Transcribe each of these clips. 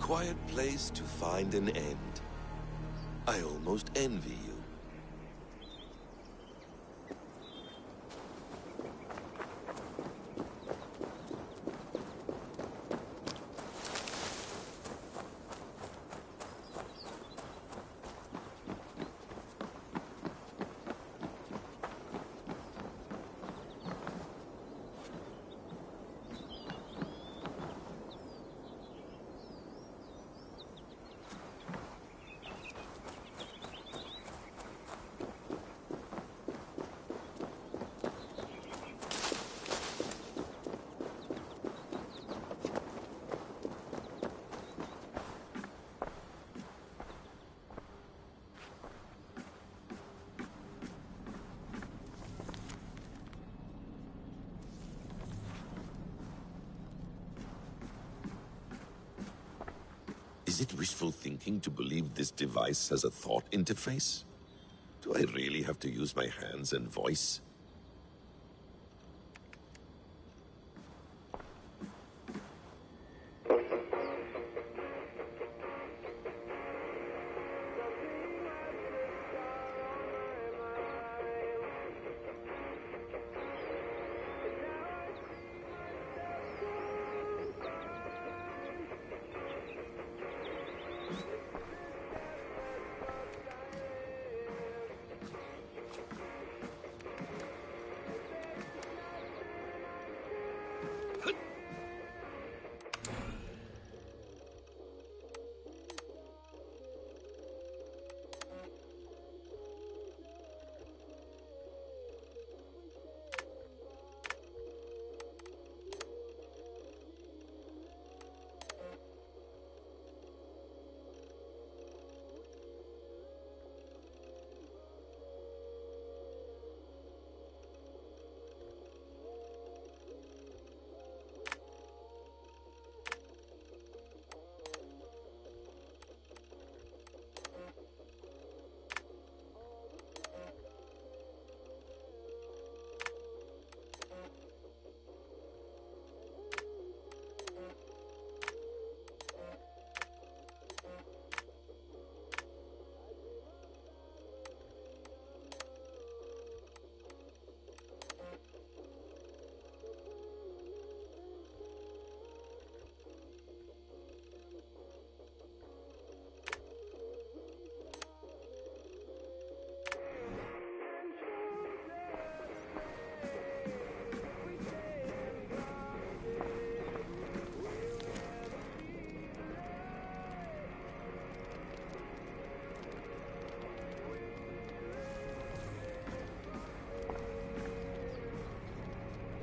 quiet place to find an end. I almost envy you. Is it wishful thinking to believe this device has a thought interface? Do I really have to use my hands and voice?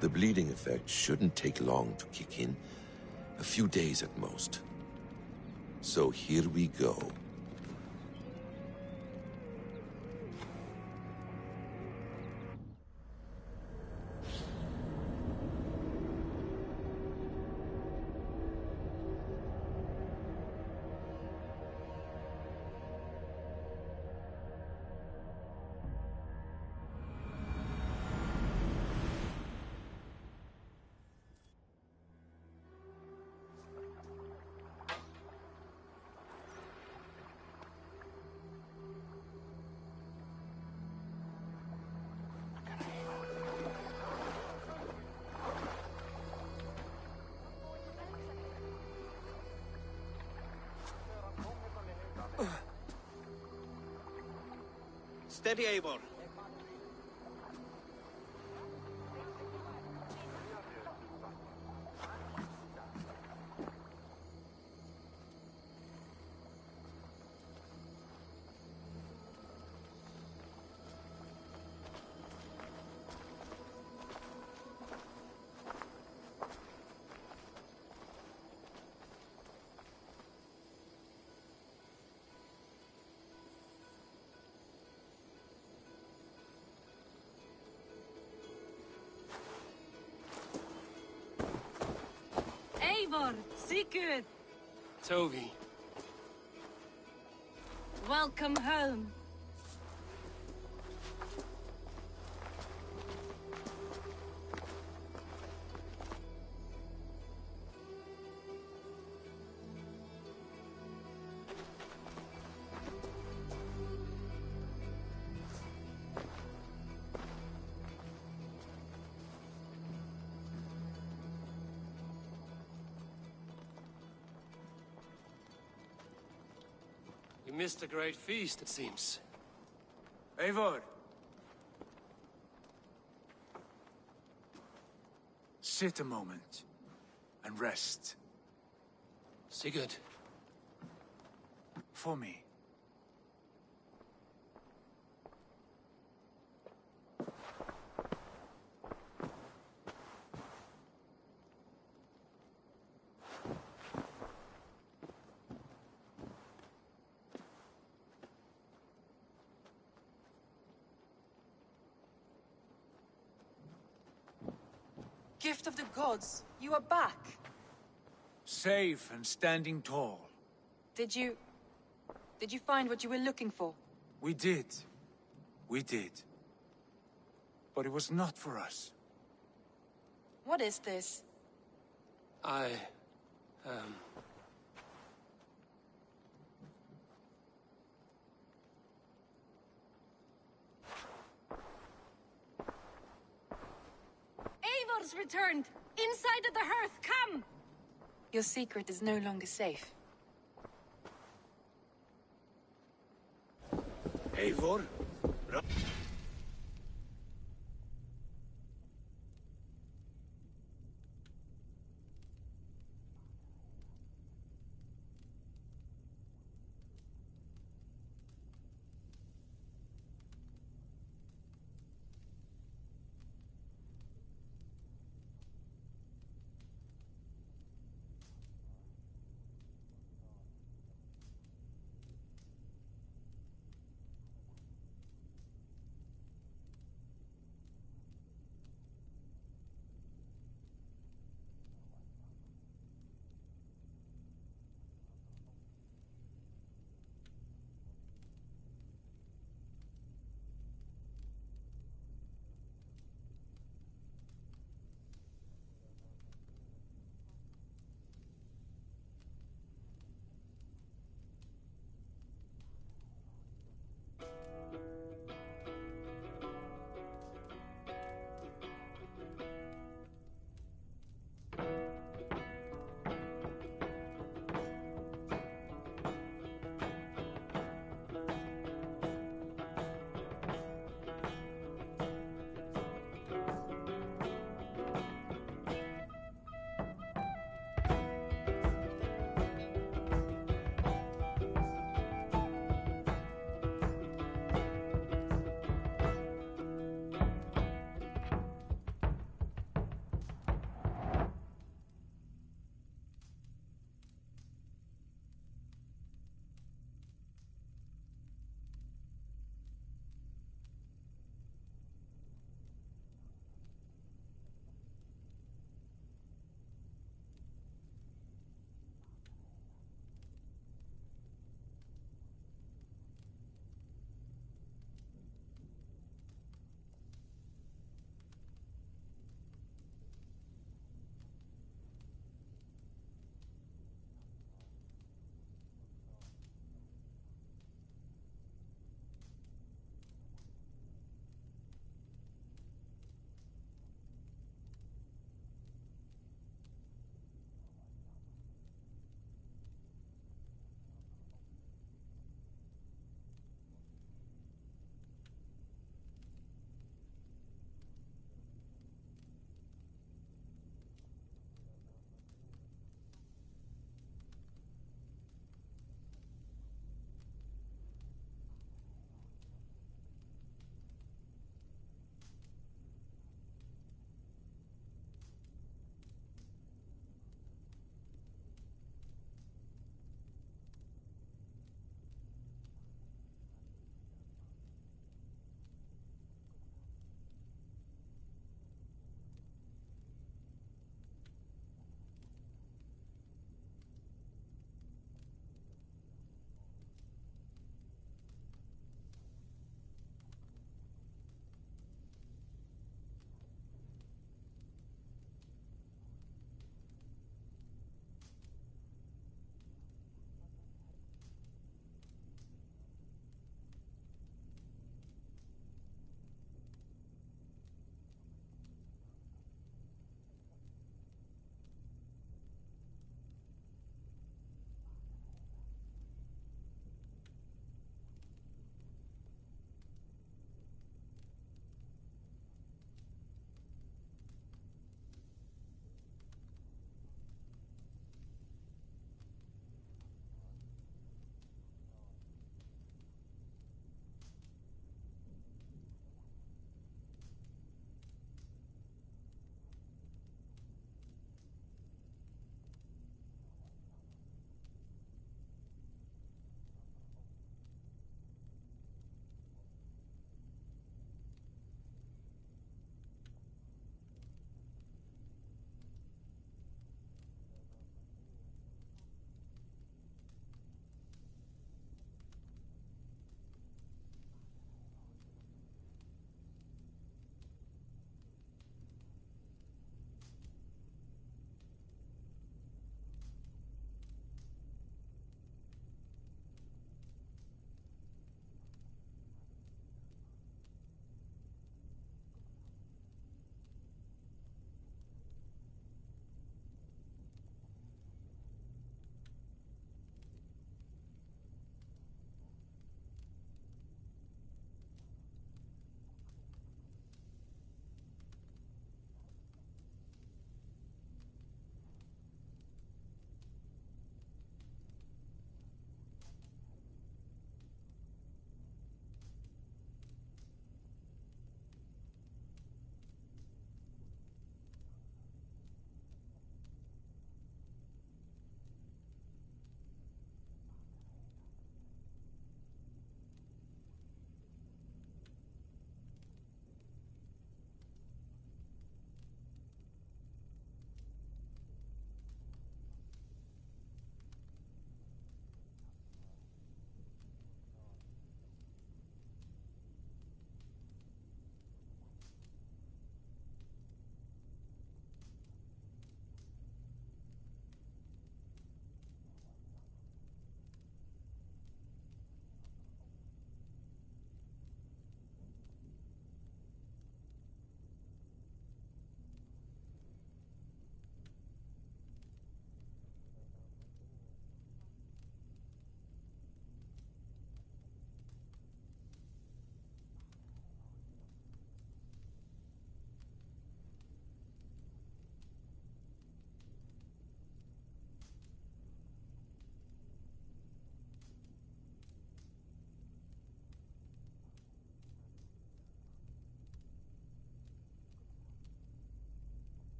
The bleeding effect shouldn't take long to kick in, a few days at most. So here we go. Steady, Eivor. Eivor, Sigurd! Tovi. Welcome home. We missed a great feast, it seems. Eivor! Sit a moment and rest. Sigurd. For me. Gift of the gods, you are back. Safe and standing tall. Did you find what you were looking for? We did. We did. But it was not for us. What is this? Eivor's returned! Inside of the hearth, come! Your secret is no longer safe. Eivor?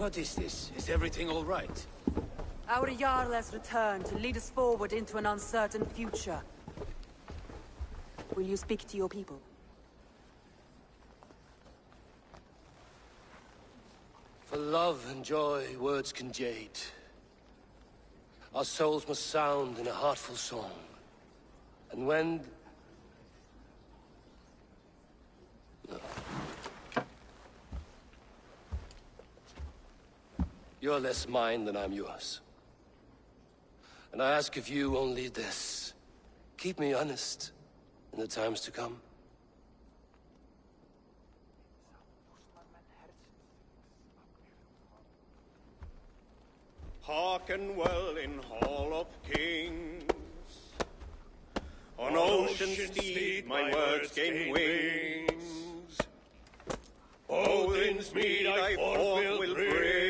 What is this? Is everything all right? Our Jarl has returned to lead us forward into an uncertain future. Will you speak to your people? For love and joy, words can jade. Our souls must sound in a heartful song. And when... You're less mine than I'm yours. And I ask of you only this. Keep me honest in the times to come. Hearken well in Hall of Kings. On ocean steed my words gain wings. Odin's mead I forth will bring.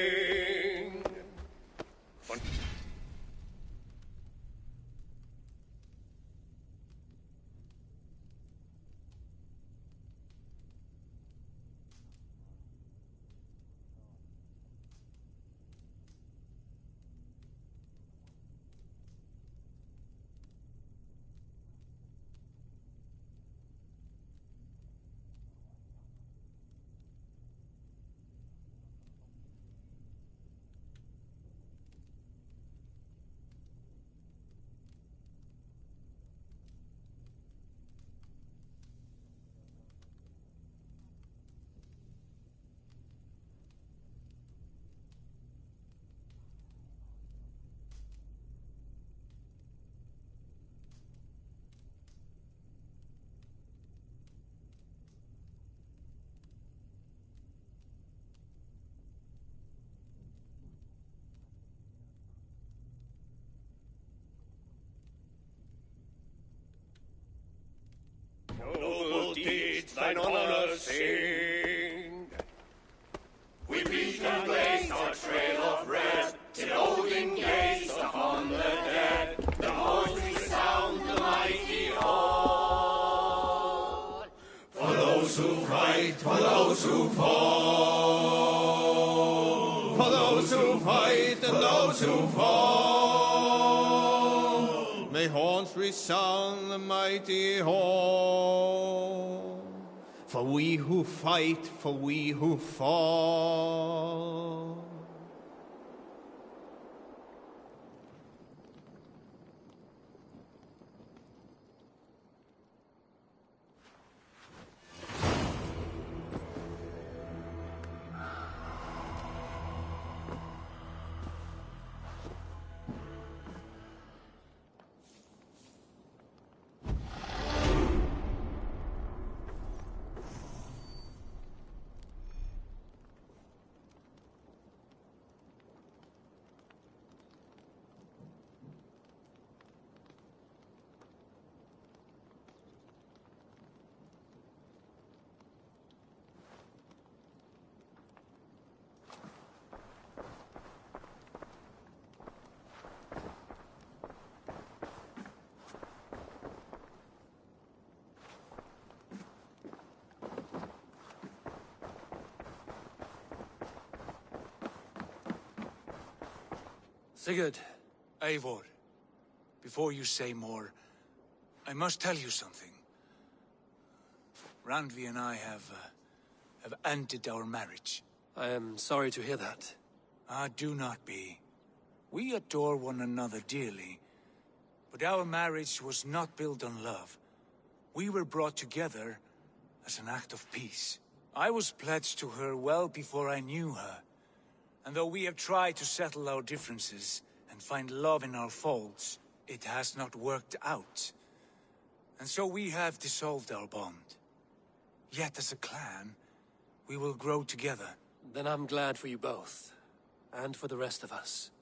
Noble deeds thine honor sing. We beat and blaze our trail of red, till Odin gazed upon the dead. The voice resound the mighty hall. For those who fight, for those who fall. For those who fight and those who fall. May horns resound the mighty hall. For we who fight, for we who fall. Sigurd. Eivor, before you say more, I must tell you something. Randvi and I have ended our marriage. I am sorry to hear that. Ah, do not be. We adore one another dearly, but our marriage was not built on love. We were brought together as an act of peace. I was pledged to her well before I knew her. And though we have tried to settle our differences and find love in our faults, it has not worked out. And so we have dissolved our bond. Yet as a clan, we will grow together. Then I'm glad for you both, and for the rest of us.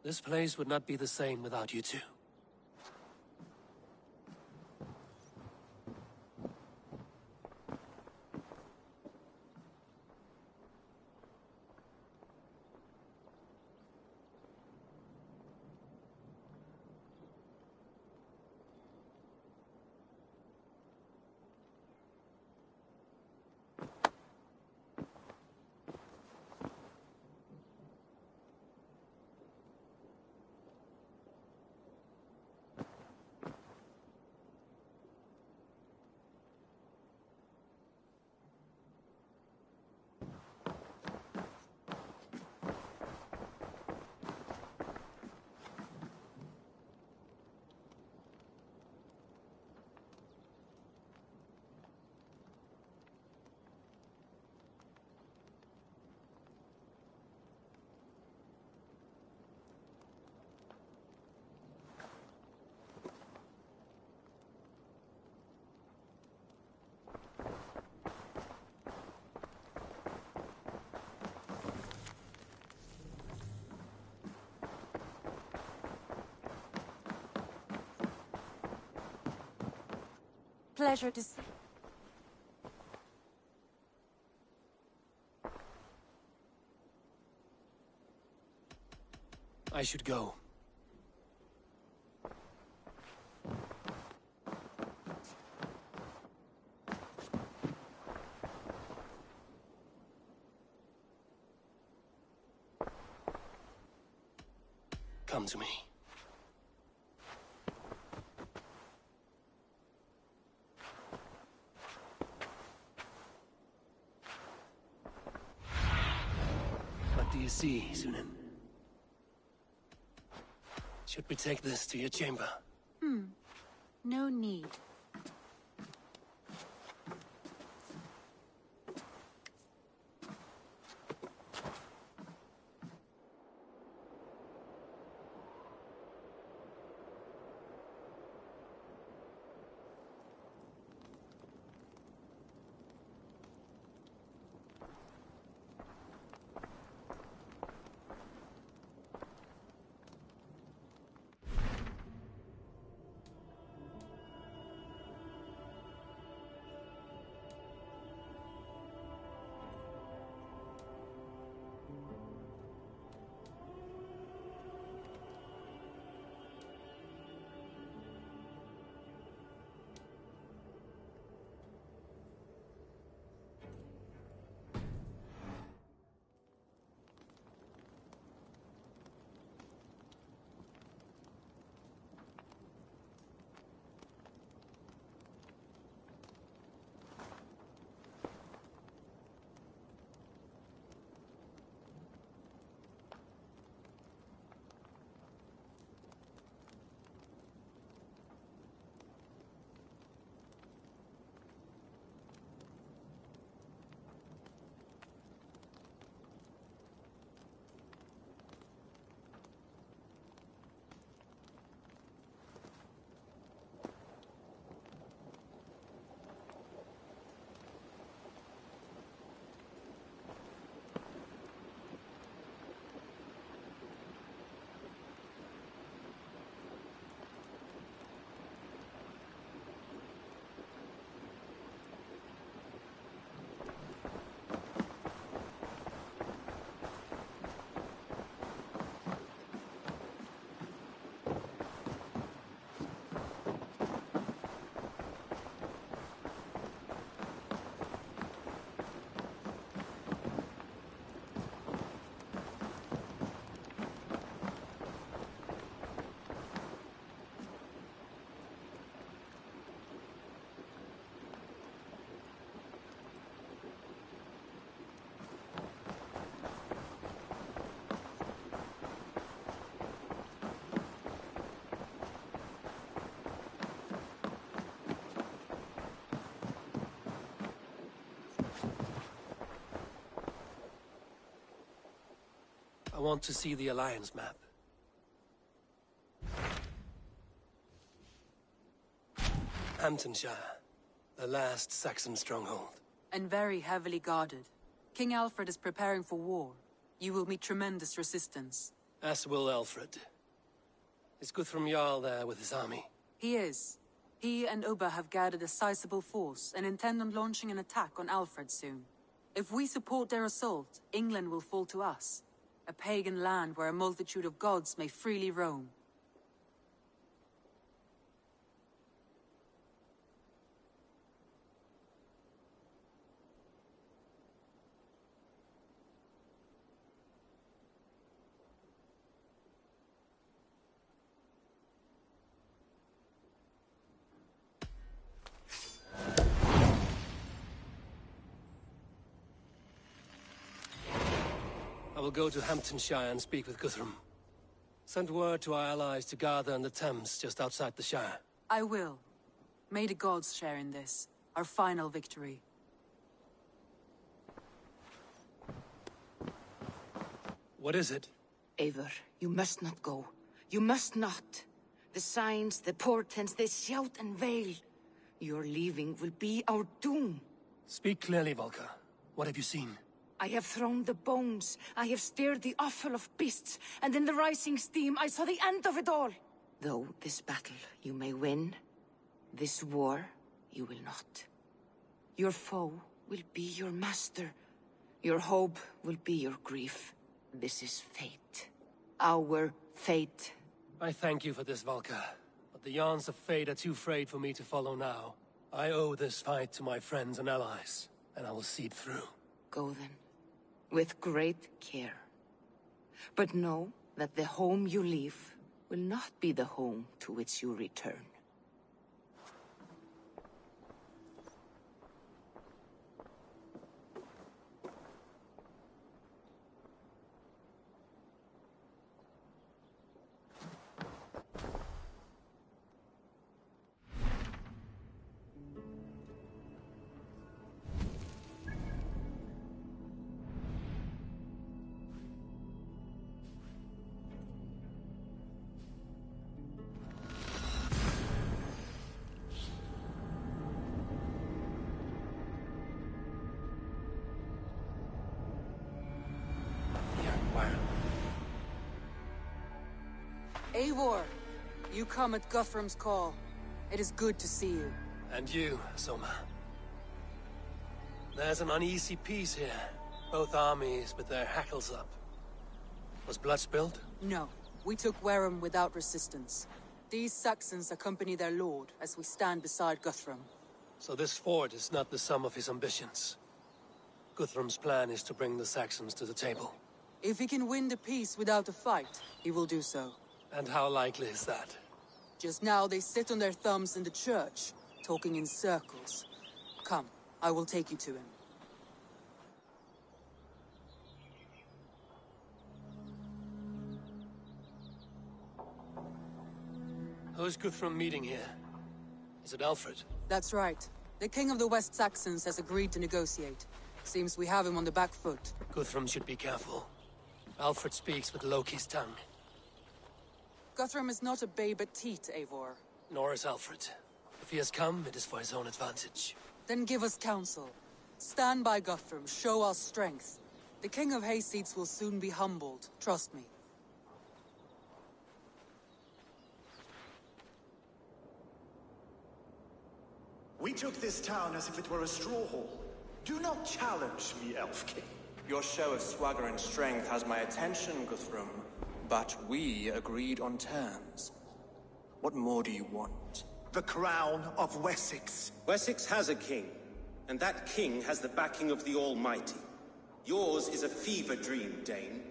This place would not be the same without you two. Pleasure to see. I should go. Come to me. What do you see, Sunan? Should we take this to your chamber? No need. I want to see the Alliance map. Hamptonshire, the last Saxon stronghold. And very heavily guarded. King Alfred is preparing for war. You will meet tremendous resistance. As will Alfred. Is Guthrum Jarl there with his army? He is. He and Ubba have gathered a sizable force and intend on launching an attack on Alfred soon. If we support their assault, England will fall to us. A pagan land where a multitude of gods may freely roam. I will go to Hamptonshire and speak with Guthrum. Send word to our allies to gather in the Thames just outside the Shire. I will. May the gods share in this, our final victory. What is it? Eivor, you must not go. You must not. The signs, the portents, they shout and wail. Your leaving will be our doom. Speak clearly, Volker. What have you seen? I have thrown the bones. I have stirred the offal of beasts. And in the rising steam, I saw the end of it all. Though this battle you may win, this war you will not. Your foe will be your master. Your hope will be your grief. This is fate. Our fate. I thank you for this, Valka. But the yarns of fate are too frayed for me to follow now. I owe this fight to my friends and allies, and I will see it through. Go then, with great care. But know that the home you leave will not be the home to which you return. Eivor, you come at Guthrum's call. It is good to see you. And you, Soma. There's an uneasy peace here. Both armies with their hackles up. Was blood spilled? No, we took Wareham without resistance. These Saxons accompany their lord as we stand beside Guthrum. So this fort is not the sum of his ambitions. Guthrum's plan is to bring the Saxons to the table. If he can win the peace without a fight, he will do so. And how likely is that? Just now they sit on their thumbs in the church, talking in circles. Come, I will take you to him. Who's Guthrum meeting here? Is it Alfred? That's right. The king of the West Saxons has agreed to negotiate. Seems we have him on the back foot. Guthrum should be careful. Alfred speaks with Loki's tongue. Guthrum is not a babe at teat, Eivor. Nor is Alfred. If he has come, it is for his own advantage. Then give us counsel. Stand by Guthrum, show our strength. The king of Hayseeds will soon be humbled, trust me. We took this town as if it were a straw hall. Do not challenge me, Elf King. Your show of swagger and strength has my attention, Guthrum. But we agreed on terms. What more do you want? The crown of Wessex. Wessex has a king, and that king has the backing of the Almighty. Yours is a fever dream, Dane.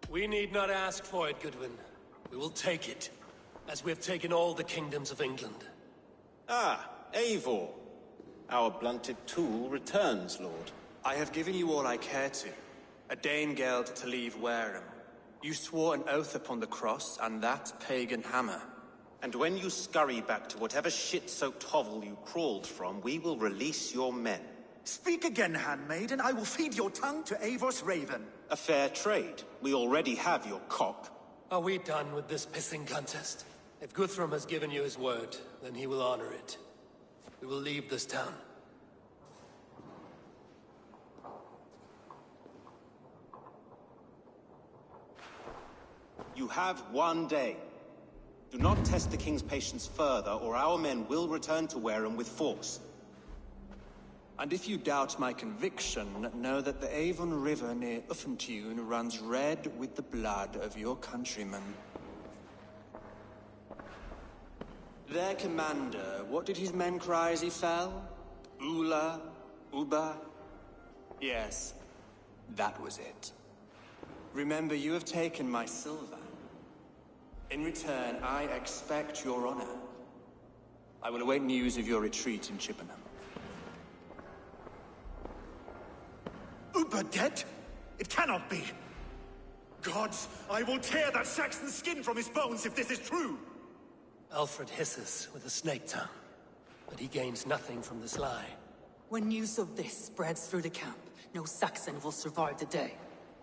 We need not ask for it, Goodwin. We will take it, as we have taken all the kingdoms of England. Ah, Eivor. Our blunted tool returns, Lord. I have given you all I care to. A Danegeld to leave Wareham. You swore an oath upon the cross, and that pagan hammer. And when you scurry back to whatever shit-soaked hovel you crawled from, we will release your men. Speak again, handmaid, and I will feed your tongue to Eivor's raven. A fair trade. We already have your cock. Are we done with this pissing contest? If Guthrum has given you his word, then he will honor it. We will leave this town. You have 1 day. Do not test the king's patience further, or our men will return to Wareham with force. And if you doubt my conviction, know that the Avon River near Uffentune runs red with the blood of your countrymen. Their commander, what did his men cry as he fell? Ula? Uba? Yes, that was it. Remember, you have taken my silver. In return, I expect your honor. I will await news of your retreat in Chippenham. Uber dead? It cannot be. Gods, I will tear that Saxon's skin from his bones if this is true. Alfred hisses with a snake tongue, but he gains nothing from this lie. When news of this spreads through the camp, no Saxon will survive the day.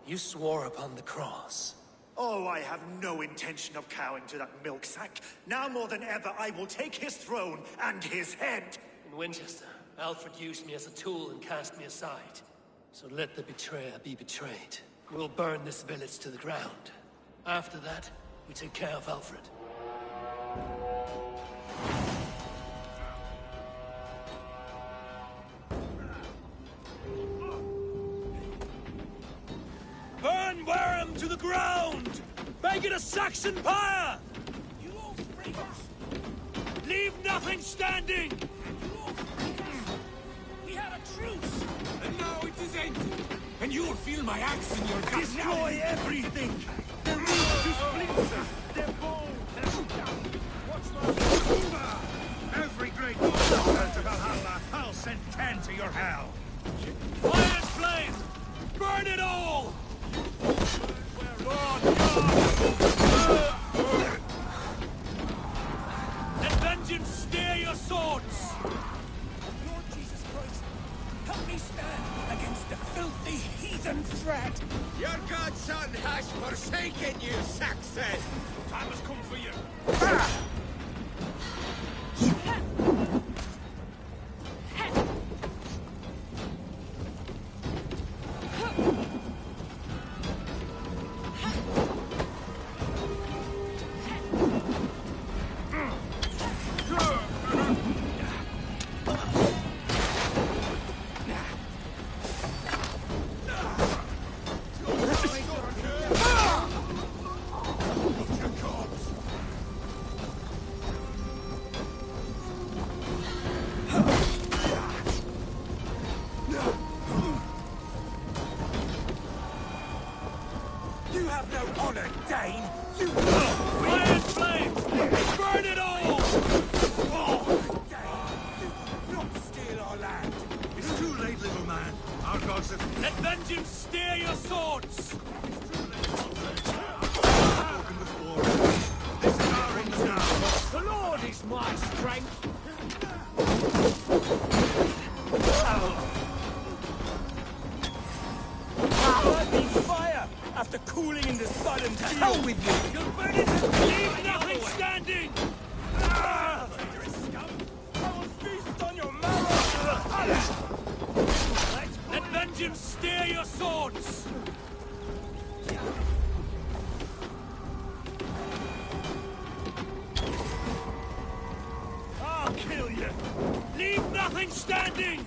You swore upon the cross. Oh, I have no intention of cowing to that milksack. Now more than ever, I will take his throne and his head. In Winchester, Alfred used me as a tool and cast me aside. So let the betrayer be betrayed. We will burn this village to the ground. After that, we take care of Alfred. Burn Wareham to the ground! Make it a Saxon pyre! You all freakers! Leave nothing standing! You all freakers! We had a truce! And now it is ended. And you'll feel my axe in your gut. Destroy everything! Their roots to splinters! Their bones! What's my... Every great god to Valhalla, I'll send 10 to your hell! Fire and flame! Burn it all! Let vengeance steer your swords! Lord Jesus Christ, help me stand against the filthy heathen threat! Your godson has forsaken you, Saxon! Time has come for you. You have no honor, Dane! You... Fire and flame! Burn it all! Dane, you not steal our land! It's too late, little man. Our gods have Let vengeance steer your swords! spoken before. This is our end now. The Lord is my strength! Lightning fire! After cooling in the sun and hell with you! You'll burn it and leave nothing standing! I will feast on your marrow! Let vengeance steer your swords! I'll kill you. Leave nothing standing!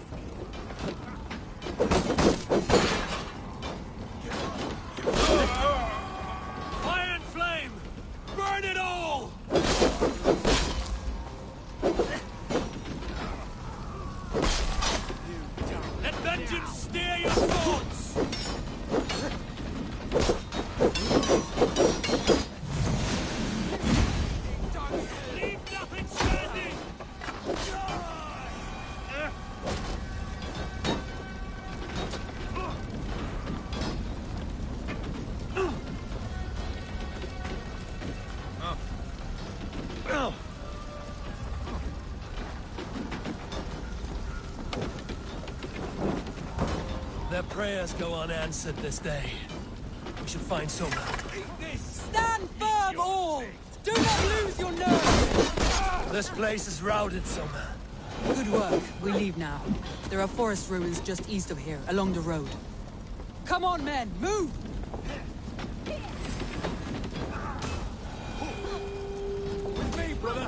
Fire and flame! Burn it all! Let vengeance steer your swords! Leave nothing standing! Their prayers go unanswered this day. We should find Soma. Stand firm, all! Do not lose your nerve! This place is routed, Soma. Good work. We leave now. There are forest ruins just east of here, along the road. Come on, men! Move! With me, brother!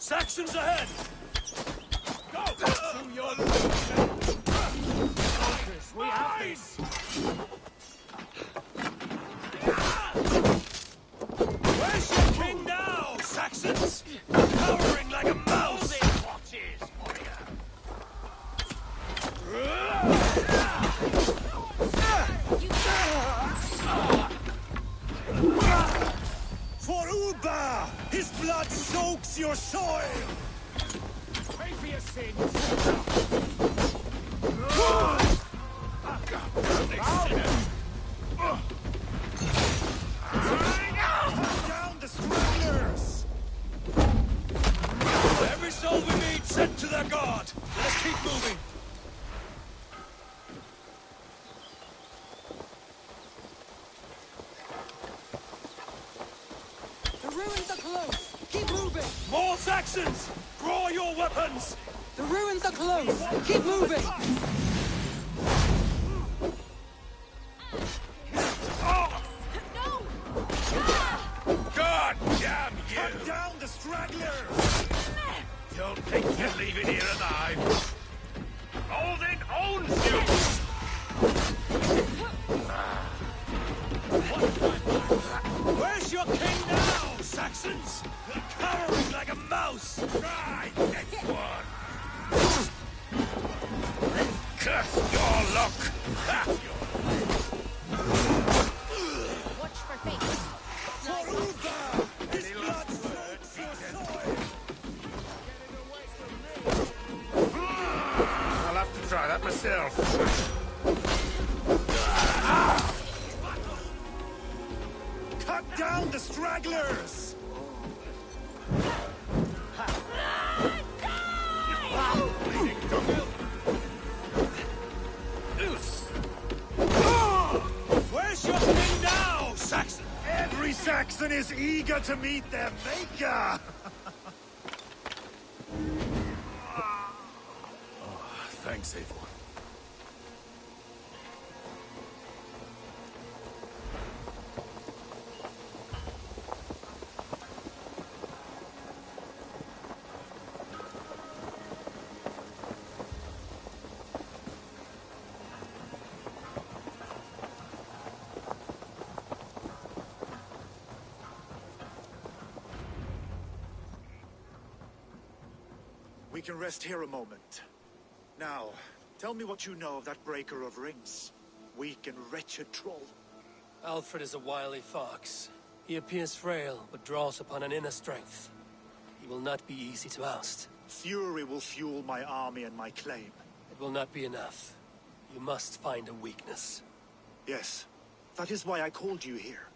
Saxons ahead! Go! To your legion! Focus, we have this! Where's your king now, Saxons? Cowering like a mouse! Watches, warrior! For Uba! His blood soaks your soil! Pay for your sins! Down the stragglers! Every soul we meet sent to their god! Let us keep moving! The ruins are close! Keep moving! More Saxons! Draw your weapons! The ruins are close! Keep moving! God damn you! Cut down the stragglers! Don't think you're leaving here alive! Odin owns you! Where's your king now, Saxons? Cowering like a mouse! Try next one! Curse your luck! Watch for fate. For Uba! His blood soaks your soil! I'll have to try that myself. Cut down the stragglers! Where's your king now, Saxon? Every Saxon is eager to meet their maker! Thanks, Eivor. We can rest here a moment. Now, tell me what you know of that breaker of rings. Weak and wretched troll. Alfred is a wily fox. He appears frail, but draws upon an inner strength. He will not be easy to oust. Fury will fuel my army and my claim. It will not be enough. You must find a weakness. Yes, that is why I called you here.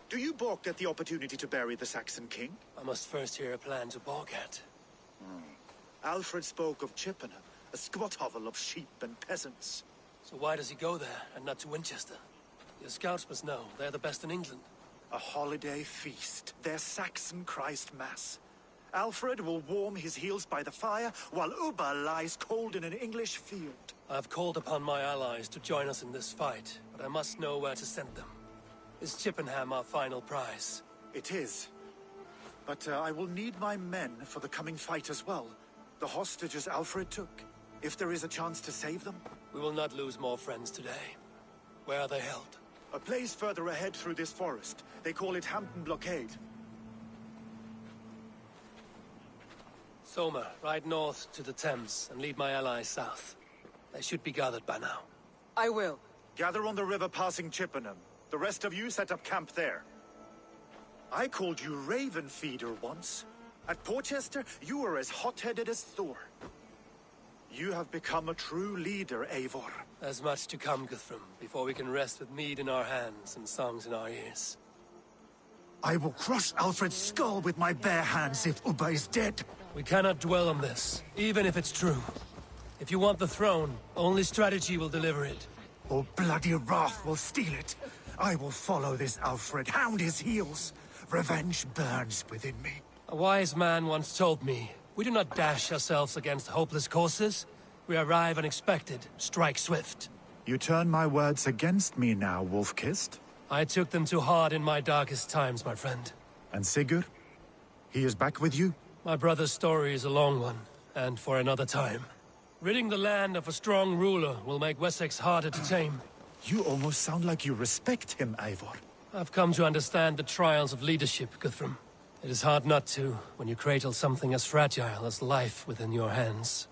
Do you balk at the opportunity to bury the Saxon king? I must first hear a plan to balk at. Alfred spoke of Chippenham, a squat hovel of sheep and peasants. So why does he go there, and not to Winchester? Your scouts must know. They're the best in England. A holiday feast, their Saxon Christ Mass. Alfred will warm his heels by the fire, while Uba lies cold in an English field. I've called upon my allies to join us in this fight, but I must know where to send them. Is Chippenham our final prize? It is. But I will need my men for the coming fight as well. The hostages Alfred took. If there is a chance to save them. We will not lose more friends today. Where are they held? A place further ahead through this forest. They call it Hampton Blockade. Soma, ride north to the Thames and lead my allies south. They should be gathered by now. I will. Gather on the river passing Chippenham. The rest of you set up camp there. I called you Raven Feeder once. At Porchester, you were as hot-headed as Thor. You have become a true leader, Eivor. There's much to come, Guthrum, before we can rest with mead in our hands and songs in our ears. I will crush Alfred's skull with my bare hands if Uba is dead. We cannot dwell on this, even if it's true. If you want the throne, only strategy will deliver it. Or bloody wrath will steal it. I will follow this Alfred, hound his heels. Revenge burns within me. A wise man once told me, we do not dash ourselves against hopeless courses. We arrive unexpected, strike swift. You turn my words against me now, Wolf-Kissed. I took them too hard in my darkest times, my friend. And Sigurd? He is back with you? My brother's story is a long one, and for another time. Ridding the land of a strong ruler will make Wessex harder to tame. You almost sound like you respect him, Eivor. I've come to understand the trials of leadership, Guthrum. It is hard not to, when you cradle something as fragile as life within your hands.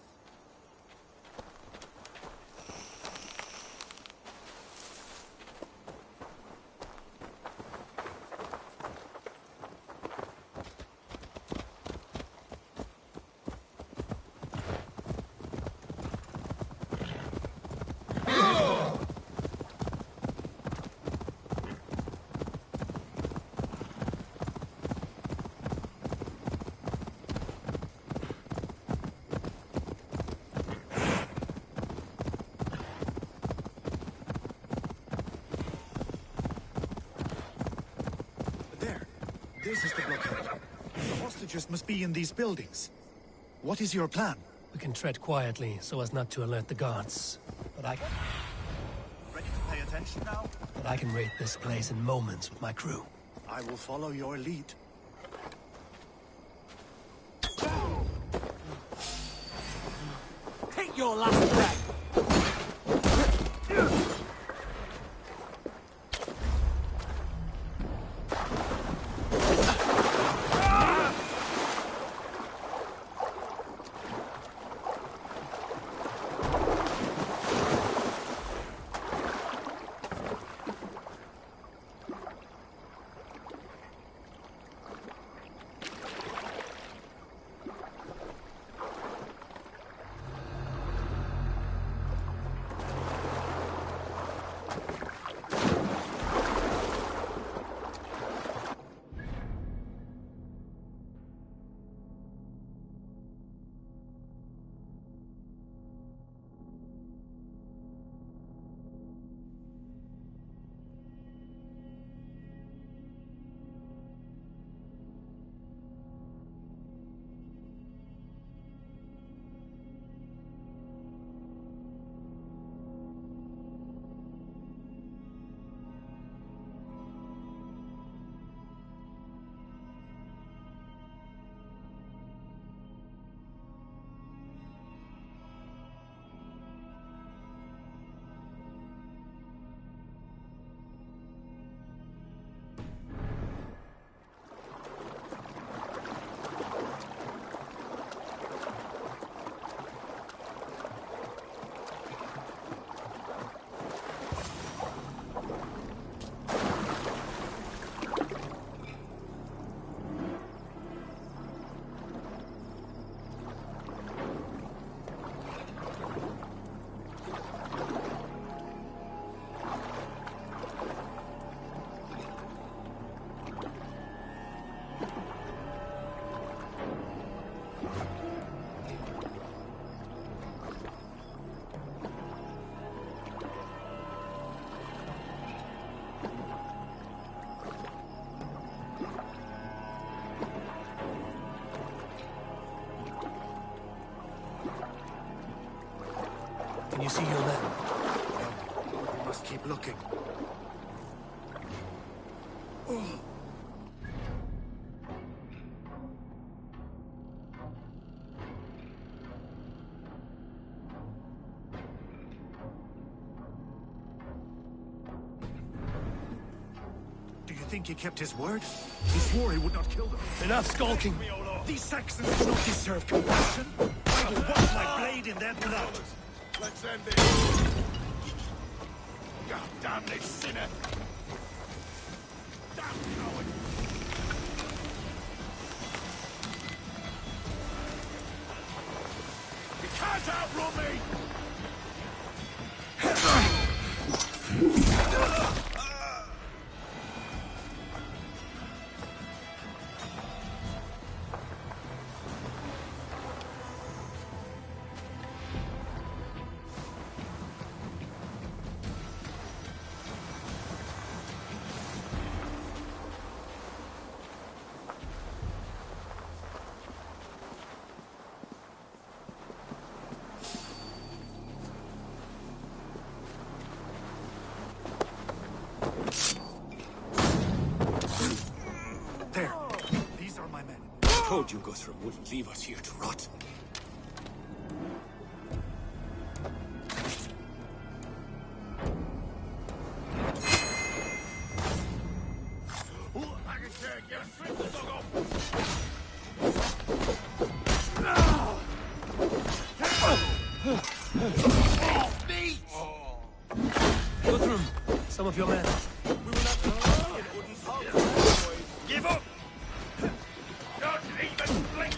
This is the blockade. The hostages must be in these buildings. What is your plan? We can tread quietly so as not to alert the guards. But I Ready to pay attention now? can raid this place in moments with my crew. I will follow your lead. Take your last breath! Can you see your men? We must keep looking. Do you think he kept his word? He swore he would not kill them. Enough skulking! These Saxons do not deserve compassion. I will wash my blade in their blood. Let's end this. God damn this sinner! Damn coward! You can't outrun me! you, Guthrum, wouldn't leave us here to rot. Guthrum, some of your men. Give up! Don't even blink!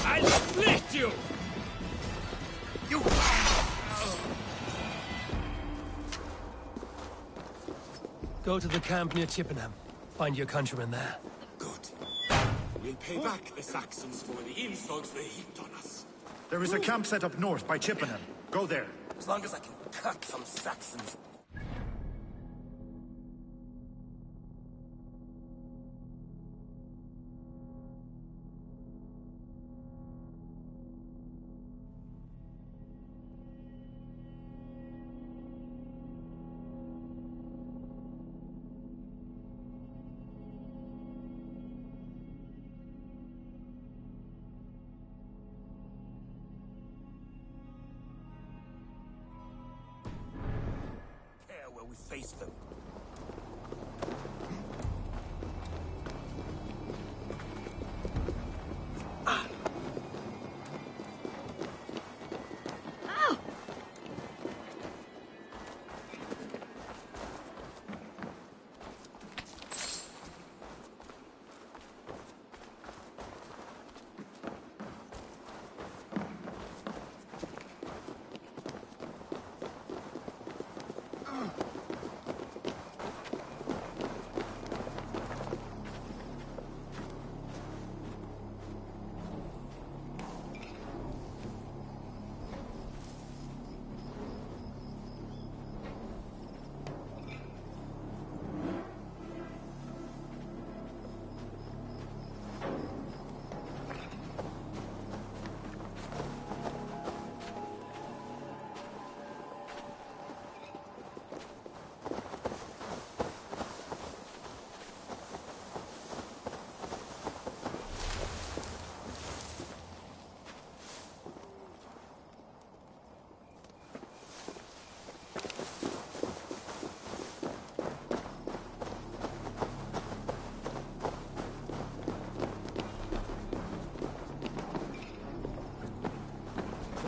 I'll split you! You... Go to the camp near Chippenham. Find your countrymen there. Good. We'll pay back the Saxons for the insults they heaped on us. There is a camp set up north by Chippenham. Go there. As long as I can cut some Saxons. Where we face them.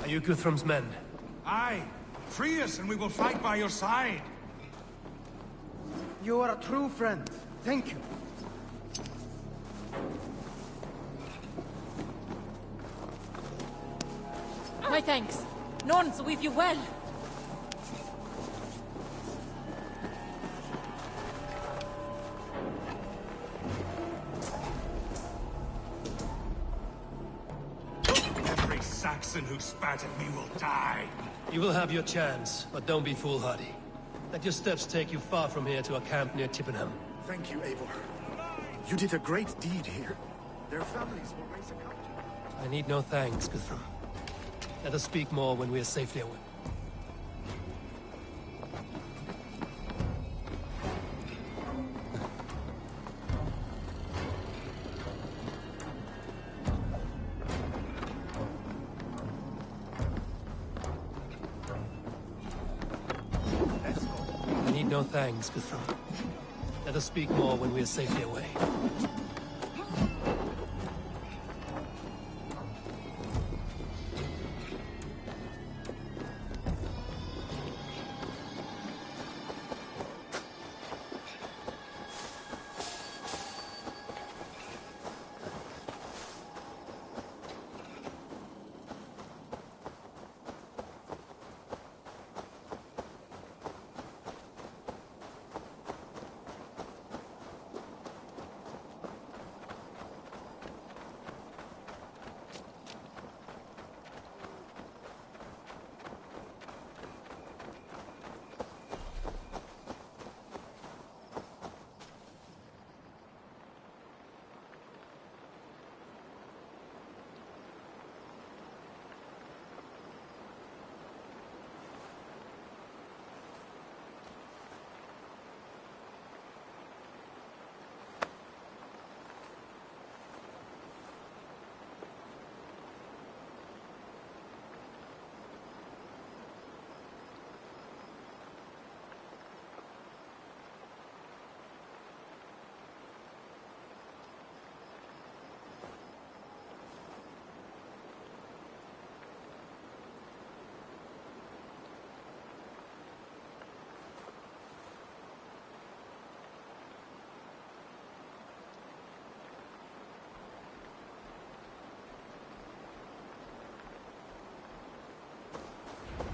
Are you Guthrum's men? Aye. Free us and we will fight by your side. You are a true friend. Thank you. My thanks. Nuns weave you well. Every Saxon who spat at me will die. You will have your chance, but don't be foolhardy. Let your steps take you far from here to a camp near Chippenham. Thank you, Eivor. You did a great deed here. Their families will raise a country. I need no thanks, Guthrum. Let us speak more when we are safely away. I need no thanks, Guthrum. Let us speak more when we are safely away.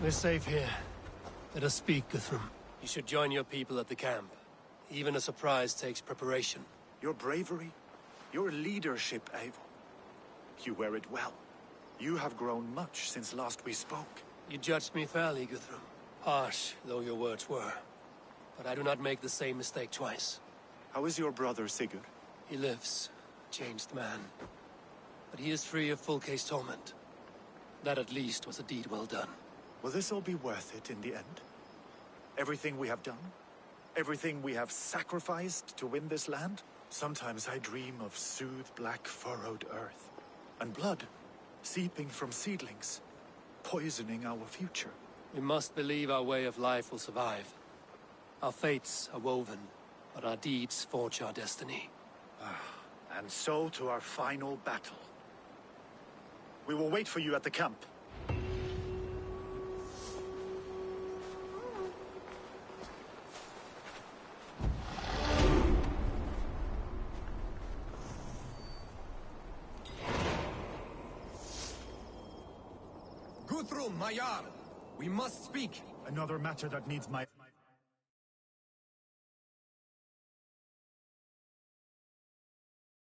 We're safe here. Let us speak, Guthrum. You should join your people at the camp. Even a surprise takes preparation. Your bravery, your leadership, Eivor. You wear it well. You have grown much since last we spoke. You judged me fairly, Guthrum. Harsh though your words were. But I do not make the same mistake twice. How is your brother, Sigurd? He lives, a changed man. But he is free of full case torment. That at least was a deed well done. Will this all be worth it in the end? Everything we have done? Everything we have sacrificed to win this land? Sometimes I dream of soothed black furrowed earth. And blood seeping from seedlings, poisoning our future. We must believe our way of life will survive. Our fates are woven, but our deeds forge our destiny. And so to our final battle. We will wait for you at the camp. Guthrum, my Jarl! We must speak! Another matter that needs my...